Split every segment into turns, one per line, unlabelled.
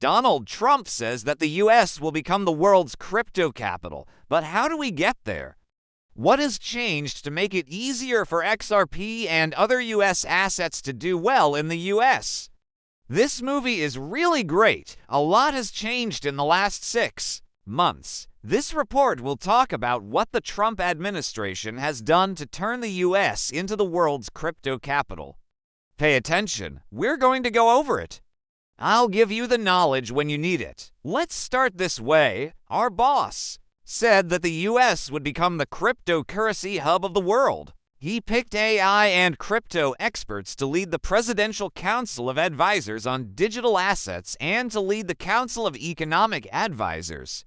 Donald Trump says that the US will become the world's crypto capital, but how do we get there? What has changed to make it easier for XRP and other US assets to do well in the US? This movie is really great. A lot has changed in the last 6 months. This report will talk about what the Trump administration has done to turn the US into the world's crypto capital. Pay attention, we're going to go over it. I'll give you the knowledge when you need it. Let's start this way. Our boss said that the US would become the cryptocurrency hub of the world. He picked AI and crypto experts to lead the Presidential Council of Advisors on Digital Assets and to lead the Council of Economic Advisors.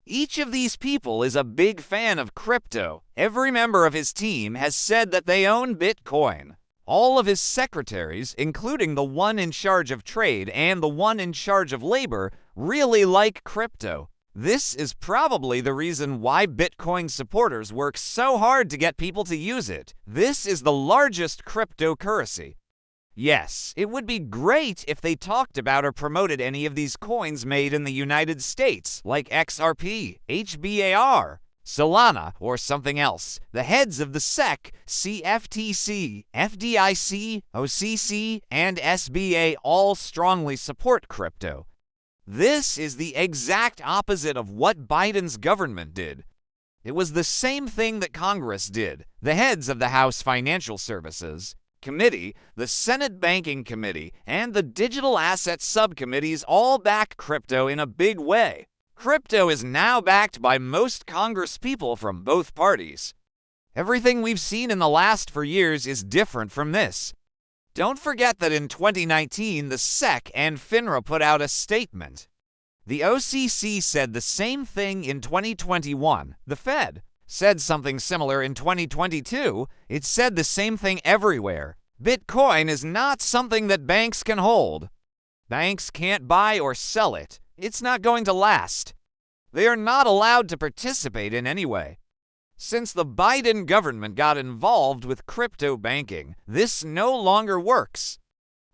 Each of these people is a big fan of crypto. Every member of his team has said that they own Bitcoin. All of his secretaries, including the one in charge of trade and the one in charge of labor, really like crypto. This is probably the reason why Bitcoin supporters work so hard to get people to use it. This is the largest cryptocurrency. Yes, it would be great if they talked about or promoted any of these coins made in the United States, like XRP, HBAR, Solana, or something else. The heads of the SEC, CFTC, FDIC, OCC, and SBA all strongly support crypto. This is the exact opposite of what Biden's government did. It was the same thing that Congress did. The heads of the House Financial Services Committee, the Senate Banking Committee, and the Digital Assets Subcommittees all back crypto in a big way. Crypto is now backed by most Congresspeople from both parties. Everything we've seen in the last 4 years is different from this. Don't forget that in 2019, the SEC and FINRA put out a statement. The OCC said the same thing in 2021. The Fed said something similar in 2022. It said the same thing everywhere. Bitcoin is not something that banks can hold. Banks can't buy or sell it. It's not going to last. They are not allowed to participate in any way. Since the Biden government got involved with crypto banking, this no longer works.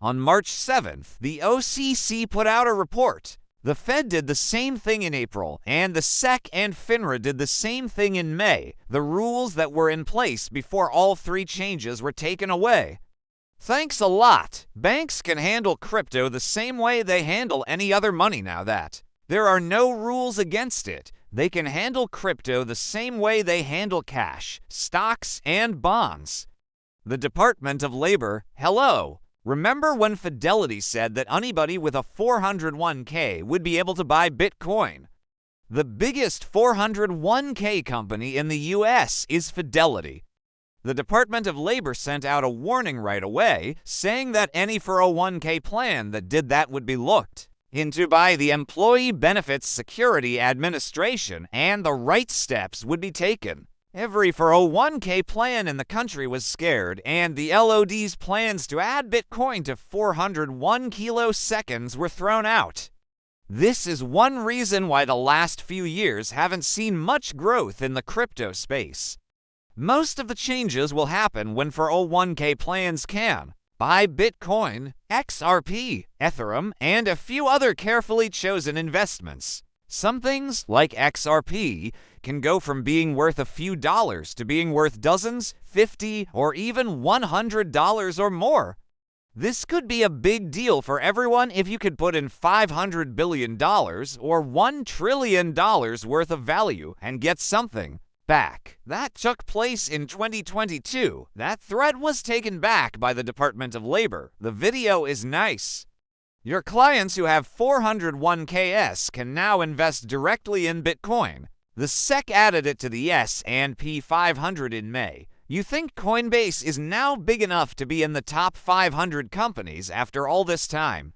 On March 7th, the OCC put out a report. The Fed did the same thing in April, and the SEC and FINRA did the same thing in May, the rules that were in place before all 3 changes were taken away. Thanks a lot. Banks can handle crypto the same way they handle any other money now that there are no rules against it. They can handle crypto the same way they handle cash, stocks, and bonds. The Department of Labor, hello. Remember when Fidelity said that anybody with a 401k would be able to buy Bitcoin? The biggest 401k company in the US is Fidelity. The Department of Labor sent out a warning right away, saying that any 401k plan that did that would be looked into by the Employee Benefits Security Administration, and the right steps would be taken. Every 401k plan in the country was scared, and the LOD's plans to add Bitcoin to 401 kiloseconds were thrown out. This is one reason why the last few years haven't seen much growth in the crypto space. Most of the changes will happen when 401k plans can buy Bitcoin, XRP, Ethereum, and a few other carefully chosen investments. Some things, like XRP, can go from being worth a few dollars to being worth dozens, $50, or even $100 or more. This could be a big deal for everyone if you could put in $500 billion or $1 trillion worth of value and get something back. That took place in 2022. That threat was taken back by the Department of Labor. The video is nice. Your clients who have 401ks can now invest directly in Bitcoin. The SEC added it to the S&P 500 in May. You think Coinbase is now big enough to be in the top 500 companies after all this time?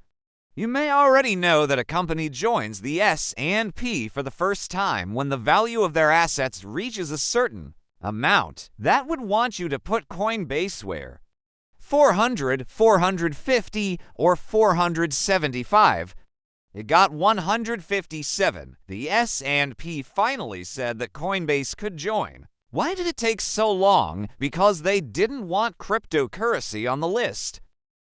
You may already know that a company joins the S&P for the first time when the value of their assets reaches a certain amount. That would want you to put Coinbase where? 400, 450, or 475. It got 157. The S&P finally said that Coinbase could join. Why did it take so long? Because they didn't want cryptocurrency on the list.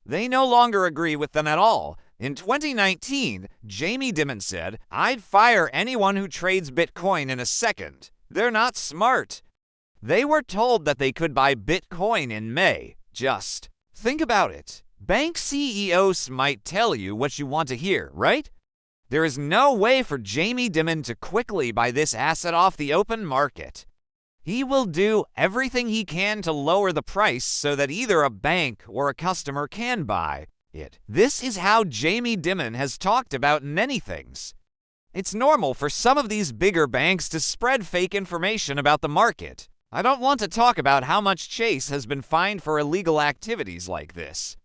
They no longer agree with them at all. In 2019, Jamie Dimon said, "I'd fire anyone who trades Bitcoin in a second. They're not smart." They were told that they could buy Bitcoin in May. Just think about it. Bank CEOs might tell you what you want to hear, right? There is no way for Jamie Dimon to quickly buy this asset off the open market. He will do everything he can to lower the price so that either a bank or a customer can buy it. This is how Jamie Dimon has talked about many things. It's normal for some of these bigger banks to spread fake information about the market. I don't want to talk about how much Chase has been fined for illegal activities like this.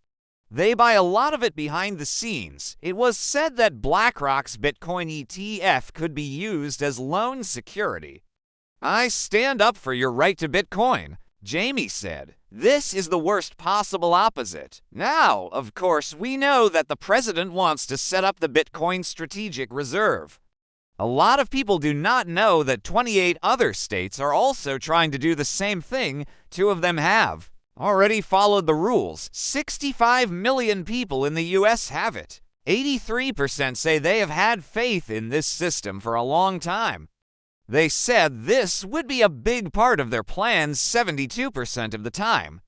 They buy a lot of it behind the scenes. It was said that BlackRock's Bitcoin ETF could be used as loan security. "I stand up for your right to Bitcoin," Jamie said. "This is the worst possible opposite." Now, of course, we know that the president wants to set up the Bitcoin Strategic Reserve. A lot of people do not know that 28 other states are also trying to do the same thing. 2 of them have already followed the rules. 65 million people in the U.S. have it. 83% say they have had faith in this system for a long time. They said this would be a big part of their plans 72% of the time.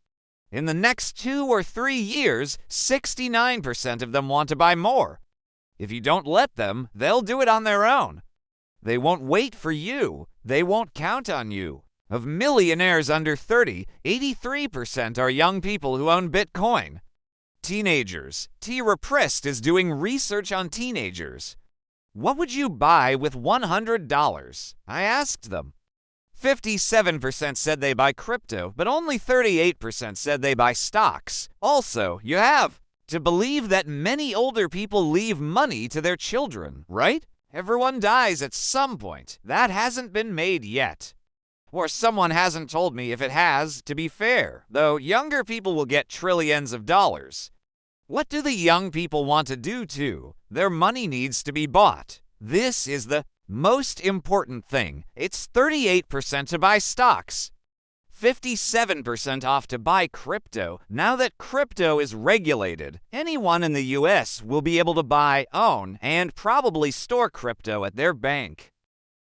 In the next 2 or 3 years, 69% of them want to buy more. If you don't let them, they'll do it on their own. They won't wait for you. They won't count on you. Of millionaires under 30, 83% are young people who own Bitcoin. Teenagers. T. Repressed is doing research on teenagers. What would you buy with $100? I asked them. 57% said they buy crypto, but only 38% said they buy stocks. Also, you have to believe that many older people leave money to their children, right? Everyone dies at some point. That hasn't been made yet. Or someone hasn't told me if it has, to be fair, though younger people will get trillions of dollars. What do the young people want to do too? Their money needs to be bought. This is the most important thing. It's 38% to buy stocks. 57% off to buy crypto. Now that crypto is regulated, anyone in the US will be able to buy, own, and probably store crypto at their bank.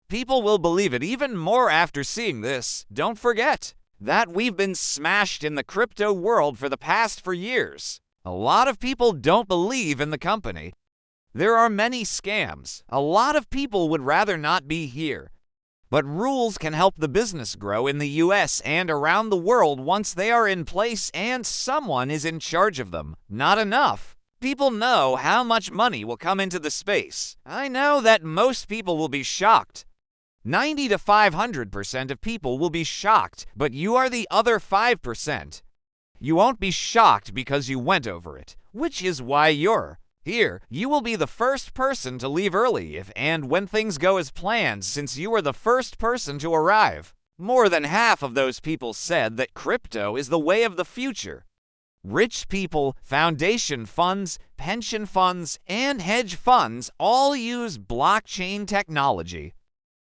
People will believe it even more after seeing this. Don't forget that we've been smashed in the crypto world for the past years. A lot of people don't believe in the company. There are many scams. A lot of people would rather not be here. But rules can help the business grow in the US and around the world once they are in place and someone is in charge of them. Not enough. People know how much money will come into the space. I know that most people will be shocked. 90 to 500% of people will be shocked, but you are the other 5%. You won't be shocked because you went over it, which is why you're here. You will be the first person to leave early if and when things go as planned, since you were the first person to arrive. More than half of those people said that crypto is the way of the future. Rich people, foundation funds, pension funds, and hedge funds all use blockchain technology.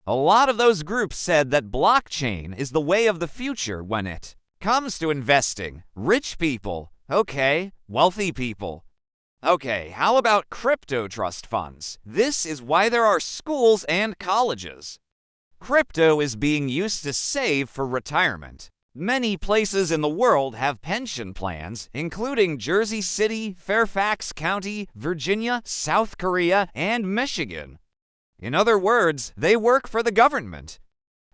A lot of those groups said that blockchain is the way of the future when it comes to investing. Rich people. Okay. Wealthy people. Okay, how about crypto trust funds? This is why there are schools and colleges. Crypto is being used to save for retirement. Many places in the world have pension plans, including Jersey City, Fairfax County, Virginia, South Korea, and Michigan. In other words, they work for the government.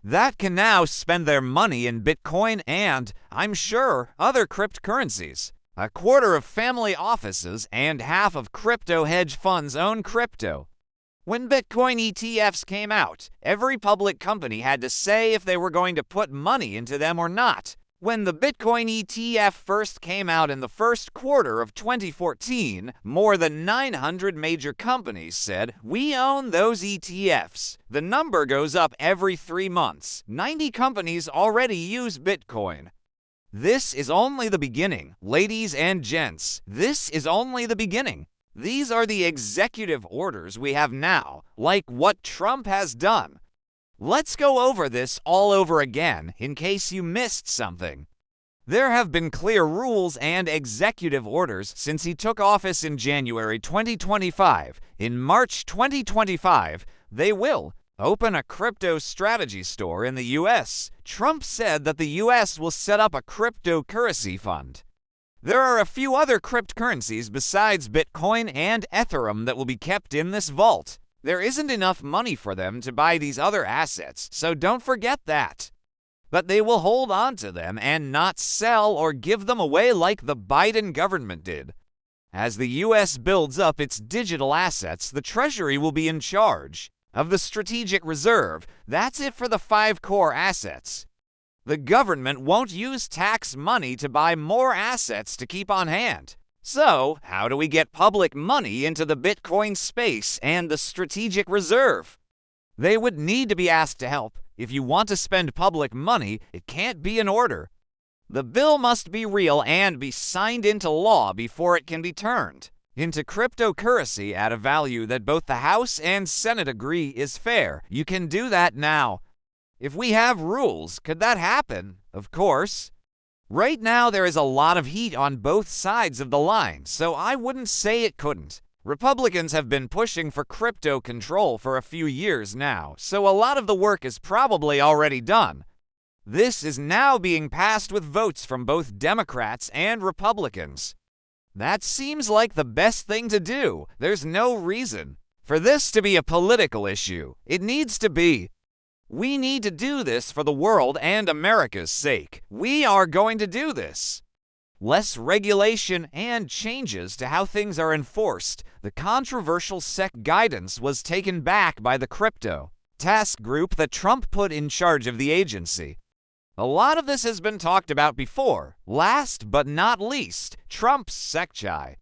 That can now spend their money in Bitcoin and, I'm sure, other cryptocurrencies. A quarter of family offices and half of crypto hedge funds own crypto. When Bitcoin ETFs came out, every public company had to say if they were going to put money into them or not. When the Bitcoin ETF first came out in the first quarter of 2014, more than 900 major companies said, "We own those ETFs." The number goes up every 3 months. 90 companies already use Bitcoin. This is only the beginning, ladies and gents. This is only the beginning. These are the executive orders we have now, like what Trump has done. Let's go over this all over again in case you missed something. There have been clear rules and executive orders since he took office in January 2025. In March 2025, they will open a crypto strategy store in the U.S. Trump said that the U.S. will set up a cryptocurrency fund. There are a few other cryptocurrencies besides Bitcoin and Ethereum that will be kept in this vault. There isn't enough money for them to buy these other assets, so don't forget that. But they will hold on to them and not sell or give them away like the Biden government did. As the U.S. builds up its digital assets, the Treasury will be in charge of the strategic reserve. That's it for the 5 core assets. The government won't use tax money to buy more assets to keep on hand. So, how do we get public money into the Bitcoin space and the strategic reserve? They would need to be asked to help. If you want to spend public money, it can't be an order. The bill must be real and be signed into law before it can be turned into cryptocurrency at a value that both the House and Senate agree is fair. You can do that now. If we have rules, could that happen? Of course. Right now, there is a lot of heat on both sides of the line, so I wouldn't say it couldn't. Republicans have been pushing for crypto control for a few years now, so a lot of the work is probably already done. This is now being passed with votes from both Democrats and Republicans. That seems like the best thing to do. There's no reason for this to be a political issue. It needs to be. We need to do this for the world and America's sake. We are going to do this. Less regulation and changes to how things are enforced. The controversial SEC guidance was taken back by the crypto task group that Trump put in charge of the agency. A lot of this has been talked about before. Last but not least, Trump's SecChi.